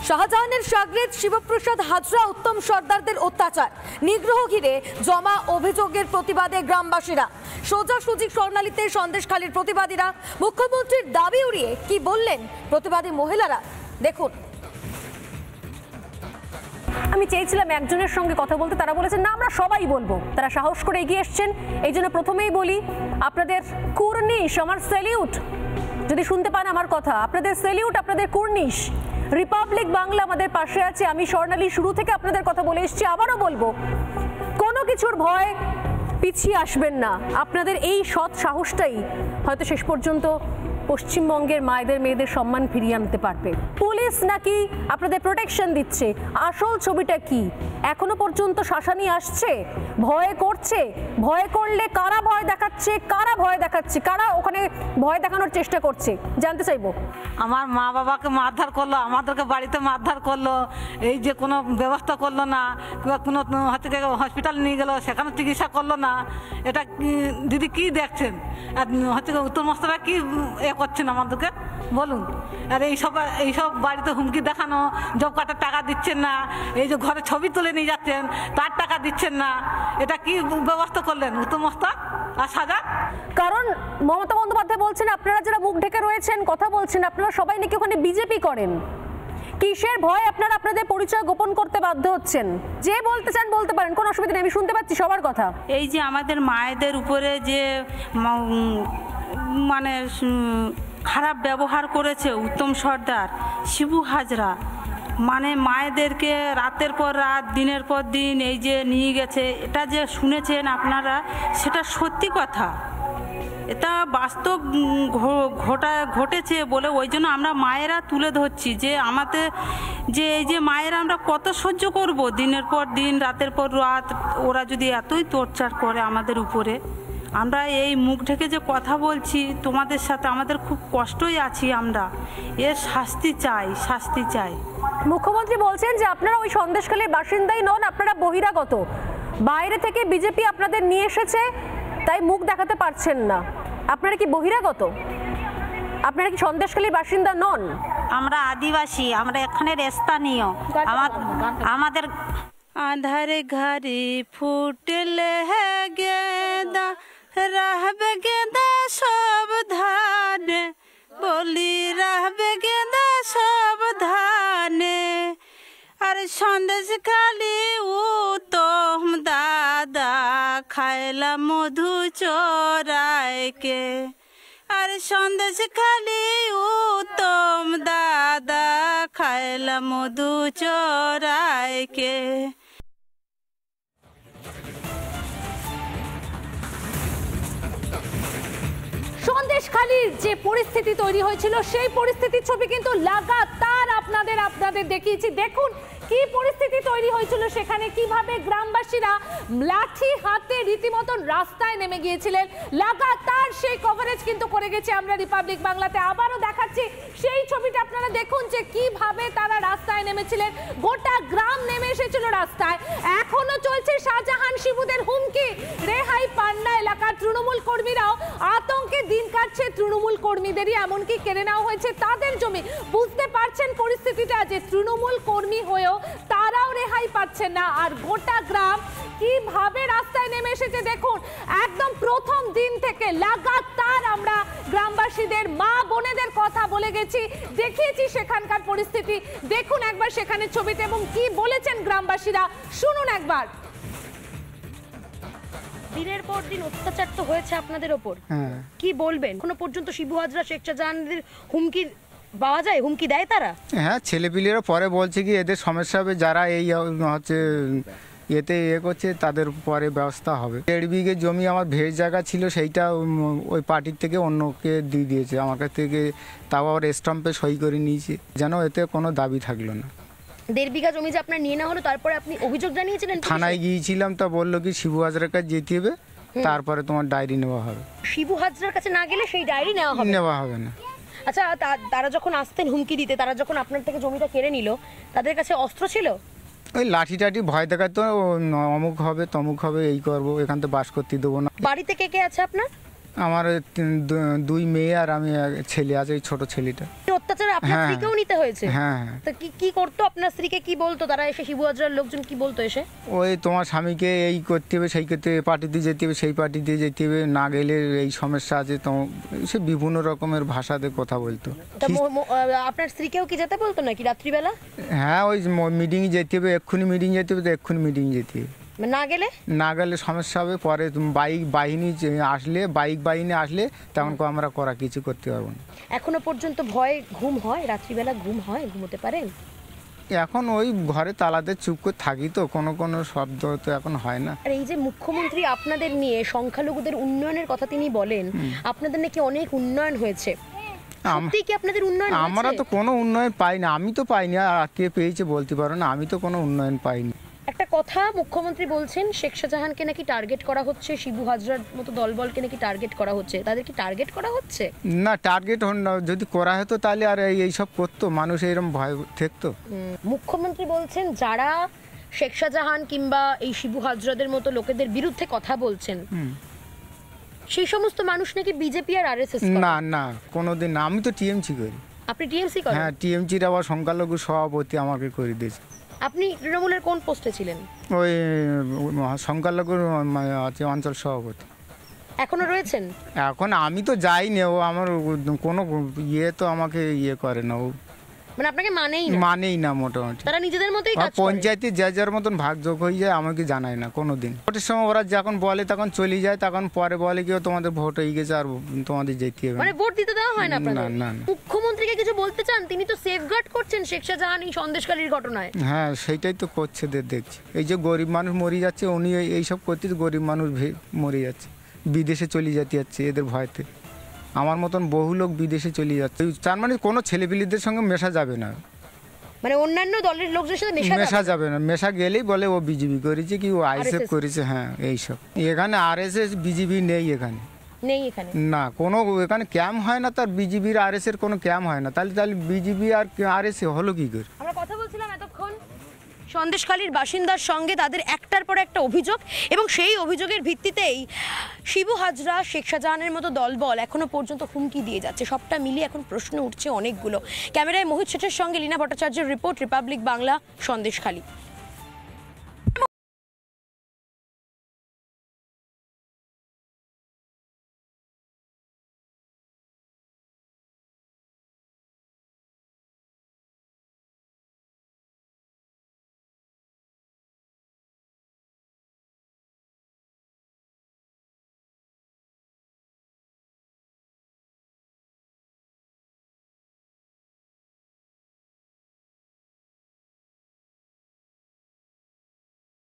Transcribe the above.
শাহজাহানের শাগরেদ শিবপ্রসাদ হাজরা উত্তম সর্দারদের অত্যাচার নিগ্রহ ঘিরে জমা অভিযোগের প্রতিবাদে গ্রামবাসীরা সোজাসুজি স্বর্ণালীতে সন্দেশখালীর প্রতিবাদীরা মুখ্যমন্ত্রীর দাবি উড়িয়ে কি বললেন প্রতিবাদী মহিলারা দেখুন। আমি চেয়েছিলাম একজনের সঙ্গে কথা বলতে, তারা বলেছেন না আমরা সবাই বলবো। তারা সাহস করে এগিয়ে এসছেন। এই জন্য প্রথমেই বলি আপনাদের কুর্নিশ, আমার স্যালিউট। যদি শুনতে পান আমার কথা, আপনাদের স্যালিউট, আপনাদের কুর্নিশ। রিপাবলিক বাংলা আমাদের পাশে আছে। আমি স্বর্ণালী শুরু থেকে আপনাদের কথা বলে এসেছি, আবারও বলবো, কোনো কিছুর ভয় পিছিয়ে আসবেন না। আপনাদের এই সৎ সাহসটাই হয়তো শেষ পর্যন্ত পশ্চিমবঙ্গের মায়েদের মেয়েদের সম্মান ফিরিয়ে আনতে পারবে। পুলিশ নাকি আপনাদের প্রোটেকশন দিচ্ছে, আসল ছবিটা কি? এখনো পর্যন্ত শাসানি আসছে, ভয় করছে। ভয় করলে কারা ভয় দেখাচ্ছে, কারা ভয় দেখাচ্ছে, কারা ওখানে ভয় দেখানোর চেষ্টা করছে জানতে চাইবো। আমার মা বাবাকে মারধর করলো, আমাদেরকে বাড়িতে মারধর করলো, এই যে কোনো ব্যবস্থা করলো না, কিংবা কোনো হচ্ছে হসপিটাল নিয়ে গেলো, সেখানে চিকিৎসা করলো না। এটা দিদি কি দেখছেন? আর হচ্ছে উত্তর মস্তরা কি করছেন আমাদেরকে বলুন। আর এইসব বাড়িতে হুমকি দেখানো, জব কার্ডের টাকা দিচ্ছেন না, এই যে ঘরে ছবি তুলে নিয়ে যাচ্ছেন তার টাকা দিচ্ছেন না, এটা কি ব্যবস্থা করলেন উত্তম মস্তা আর সাজা? কারণ মমতা বন্দ্যোপাধ্যায় বলছেন আপনারা যারা মুখ ঢেকে রয়েছেন, কথা বলছেন, আপনারা সবাই নাকি ওখানে বিজেপি করেন। কিসের ভয় আপনারা আপনাদের পরিচয় গোপন করতে বাধ্য হচ্ছেন? যে বলতে চান বলতে পারেন, কোনো অসুবিধা নেই, আমি শুনতে পাচ্ছি সবার কথা। এই যে আমাদের মায়েদের উপরে যে মানে খারাপ ব্যবহার করেছে উত্তম সর্দার, শিবু হাজরা, মানে মায়েদেরকে রাতের পর রাত, দিনের পর দিন এই যে নিয়ে গেছে, এটা যে শুনেছেন আপনারা, সেটা সত্যি কথা। এটা বাস্তব ঘটেছে বলে ওই জন্য আমরা মায়েরা তুলে ধরছি যে আমাদের যে এই যে মায়েরা আমরা কত সহ্য করব, দিনের পর দিন, রাতের পর রাত, ওরা যদি এতই টর্চার করে আমাদের উপরে। আমরা এই মুখ ঢেকে যে কথা বলছি তোমাদের সাথে, আমাদের খুব কষ্টই আছি আমরা। এর শাস্তি চাই, শাস্তি চাই। মুখ্যমন্ত্রী বলছেন যে আপনারা ওই সন্দেশখালীর বাসিন্দাই নন, আপনারা বহিরাগত, বাইরে থেকে বিজেপি আপনাদের নিয়ে এসেছে, তাই মুখ দেখাতে পারছেন না। আপনারা কি বহিরাগত? আপনারা কি সন্দেশখালীর বাসিন্দা নন? আমরা আদিবাসী, আমরা এখানের স্থানীয়। আমাদের আধারে ঘরে ফুটলে গেদা, রাহবে গেদা সব ধানে, বলি রাহবে গেদা সব ধানে। আর সন্দেশখালী উত্তম দাদা খাইলা মধু চোরাইকে। আর সন্দেশখালী উত্তম দাদা খাইলা মধু চোরাইকে। সন্দেশখালীর যে পরিস্থিতি তৈরি হয়েছিল, সেই পরিস্থিতির ছবি কিন্তু লাগাতার আপনাদের দেখিয়েছি। দেখুন কি পরিস্থিতি তৈরি হয়েছিল সেখানে, কিভাবে গ্রামবাসীরা লাঠি হাতে রীতিমতন রাস্তায় নেমে গিয়েছিলেন। লাগাতার সেই কভারেজ কিন্তু করে গেছি আমরা রিপাবলিক বাংলাতে। আবারও দেখাচ্ছি সেই ছবিটা, আপনারা দেখুন যে কিভাবে তারা রাস্তায় নেমেছিলেন। গোটা গ্রাম নেমে এসেছিল রাস্তায়। এখনো চলছে শাহজাহান শিবুদের হুমকি। রেহাই পান্না এলাকার তৃণমূল কর্মীরাও আতঙ্কে দিন কাটছে, তৃণমূল কর্মীদেরই এমনকি কেড়ে নেওয়া হয়েছে তাদের জমি। বুঝতে পারছেন পরিস্থিতিটা, যে তৃণমূল কর্মী হয়েও তারাও রেহাই পাচ্ছেন না। আর গোটা গ্রাম কিভাবে রাস্তায় নেমে এসেছে দেখুন। একদম প্রথম দিন থেকে লাগাতার আমরা গ্রামবাসীদের, মা বোনেদের কথা বলে গেছি, দেখিয়েছি সেখানকার পরিস্থিতি। দেখুন একবার সেখানে ছবিতে এবং কি বলেছেন গ্রামবাসীরা, শুনুন একবার। দিনের পর দিন অত্যাচার তো হয়েছে আপনাদের ওপর, কি বলবেন? এখনো পর্যন্ত শিবু হাজরা, শেখ শাহজাহানের হুমকি পাওয়া যায়, হুমকি দেয় তারা? হ্যাঁ, ছেলেপিলেরা পরে বলছে কি এদের সমস্যা হবে, যারা এই হচ্ছে এতে করছে তাদের পরে ব্যবস্থা হবে। 1.5 বিঘে জমি আমার ভেজ জায়গা ছিল, সেইটা ওই পার্টির থেকে অন্যকে দিয়ে দিয়েছে আমার কাছ থেকে, তাও আবার স্টাম্পে সই করে নিয়েছে, যেন এতে কোনো দাবি থাকলো না। 1.5 বিঘা জমি যে আপনার নিয়ে নেওয়া হলো, তারপরে আপনি অভিযোগ জানিয়েছিলেন? থানায় গিয়েছিলাম, তা বললো কি শিবু হাজরার কাছে যেতে হবে, তারপরে তোমার ডায়েরি নেওয়া হবে। শিবু হাজরার কাছে না গেলে সেই ডায়েরি নেওয়া হবে না। আচ্ছা, তারা যখন আসতেন হুমকি দিতে, তারা যখন আপনার থেকে জমিটা কেড়ে নিল, তাদের কাছে অস্ত্র ছিল? ওই লাঠি টাঠি ভয় দেখাতো, অমুক হবে তমুক হবে, এই করবো, এখান থেকে বাস করতে দেবো না। বাড়িতে কে কে আছে আপনার? আমার 2 মেয়ে আর আমি ছেলে আছে, এই ছোট ছেলেটা। হাজার আপনার হ্যাঁ। স্ত্রীকেও নিতে হয়েছে? হ্যাঁ। তো কি করতো আপনার স্ত্রীকে, কি বলতো তারা এসে, শিবু হাজরার লোকজন কি বলতো এসে? ওই তোমার স্বামীকে এই করতে হবে, সেই করতে হবে, পার্টিতে যেতে হবে, সেই পার্টিতে যেতে হবে, না গেলে এই সমস্যা আছে, তো সে বিভিন্ন রকমের ভাষাতে কথা বলতো। তা আপনার স্ত্রীকেও কি যেতে বলতো নাকি রাত্রিবেলা? হ্যাঁ, ওই মিটিংয়ে যেতে হবে, এক্ষুনি মিটিং যেতে হবে, তো এক্ষুনি মিটিং যেতে হবে, মানে না গেলে সমস্যা হবে। পরে বাইক বাহিনী আসলে তখন আমরা করা কিছু করতে পারবো না। এখনো পর্যন্ত ভয় ঘুম হয়? রাত্রিবেলা ঘুম হয়? ঘুমোতে পারেন? এখন ওই ঘরে তালাতে চুপ করে থাকি, তো কোনো শব্দ তো এখন হয় না। আর এই যে মুখ্যমন্ত্রী আপনাদের নিয়ে সংখ্যালঘুদের উন্নয়নের কথা তিনি বলেন, আপনাদের নাকি অনেক উন্নয়ন হয়েছে, সত্যি কি আপনাদের উন্নয়ন হয়েছে? আমরা তো কোনো উন্নয়ন পাই না, আমি তো পাইনি, আর কে পেয়েছে বলতে পারো না, আমি তো কোনো উন্নয়ন পাইনি। একটা কথা মুখ্যমন্ত্রী বলছেন, শেখ শাহজাহানকে নাকি টার্গেট করা হচ্ছে, শিবু হাজরার মতো দলবলকে নাকি টার্গেট করা হচ্ছে। তাদের কি টার্গেট করা হচ্ছে? না, টার্গেট যদি করা হতো তাহলে আর এইসব করতো, মানুষ এরকম ভয় থাকতো। মুখ্যমন্ত্রী বলছেন যারা শেখ শাহজাহান কিংবা এই শিবু হাজরাদের মতো লোকেদের বিরুদ্ধে কথা বলছেন, সেই সমস্ত মানুষ নাকি বিজেপি আর আরএসএস। না কোনোদিন না, আমি তো টিএমসি করি। আপনি টিএমসি করেন? হ্যাঁ, টিএমসির আবার সংখ্যালঘু সভাপতি আমাকে করে দিয়েছে। আপনি তৃণমূলের কোন পোস্টে ছিলেন? ওই সংখ্যালঘুর আছে অঞ্চল সভাপতি। এখনো রয়েছেন? এখন আমি তো যাইনি, ও আমার কোনো তো আমাকে করে না, ও মানে আপনাকে মানেই না মোটামুটি। তারা নিজেদের মতোই কাজ করে। পঞ্চায়েতে যার মতন ভাগ যোগ হয়ে যায়, আমাকে জানায় না কোনোদিন। ভোটের সময় ওরা যখন বলে তখন চলে যায়, তখন পরে বলে কি তোমাদের ভোট হয়ে গেছে আর তোমাদের যেতে হবে মানে ভোট দিতে দেওয়া হয় না আপনাদের? না। মুখ্যমন্ত্রীকে কিছু বলতে চান? তিনি তো সেফগার্ড করছেন শেখ শাহজাহান এই সন্দেশখালীর ঘটনায়। হ্যাঁ, সেইটাই তো করছে, দেখছি। এই যে গরিব মানুষ মরে যাচ্ছে, উনি এইসব করতে গরিব মানুষ মরে যাচ্ছে, বিদেশে চলে যেতে যাচ্ছে এদের ভয়তে। আমার মতন বহু লোক বিদেশে চলে যাচ্ছে। তার মানে কোনো ছেলেপিলিদের সঙ্গে মেশা যাবে না, মানে অন্যান্য দলের লোকদের সাথে মেশা যাবে না। মেশা গেলেই বলে ও বিজেপি করেছে কি ও আইএসএফ করেছে। হ্যাঁ, এইসব। এখানে আরএসএস বিজেপি নেই, এখানে না কোনো, এখানে ক্যাম্প হয় না, তার বিজেপির আরএস এর কোনো ক্যাম্প হয় না। তাহলে বিজেপি আর আরএস হলো কি করে? আমরা কথা বলছিলাম এতক্ষণ সন্দেশখালীর বাসিন্দার সঙ্গে, তাদের একটার পর একটা অভিযোগ, এবং সেই অভিযোগের ভিত্তিতেই শিবু হাজরা, শেখ শাহজাহানের মতো দলবল এখনো পর্যন্ত হুমকি দিয়ে যাচ্ছে। সবটা মিলিয়ে এখন প্রশ্ন উঠছে অনেকগুলো। ক্যামেরায় মোহিত শেঠের সঙ্গে লীনা ভট্টাচার্যের রিপোর্ট, রিপাবলিক বাংলা, সন্দেশখালী।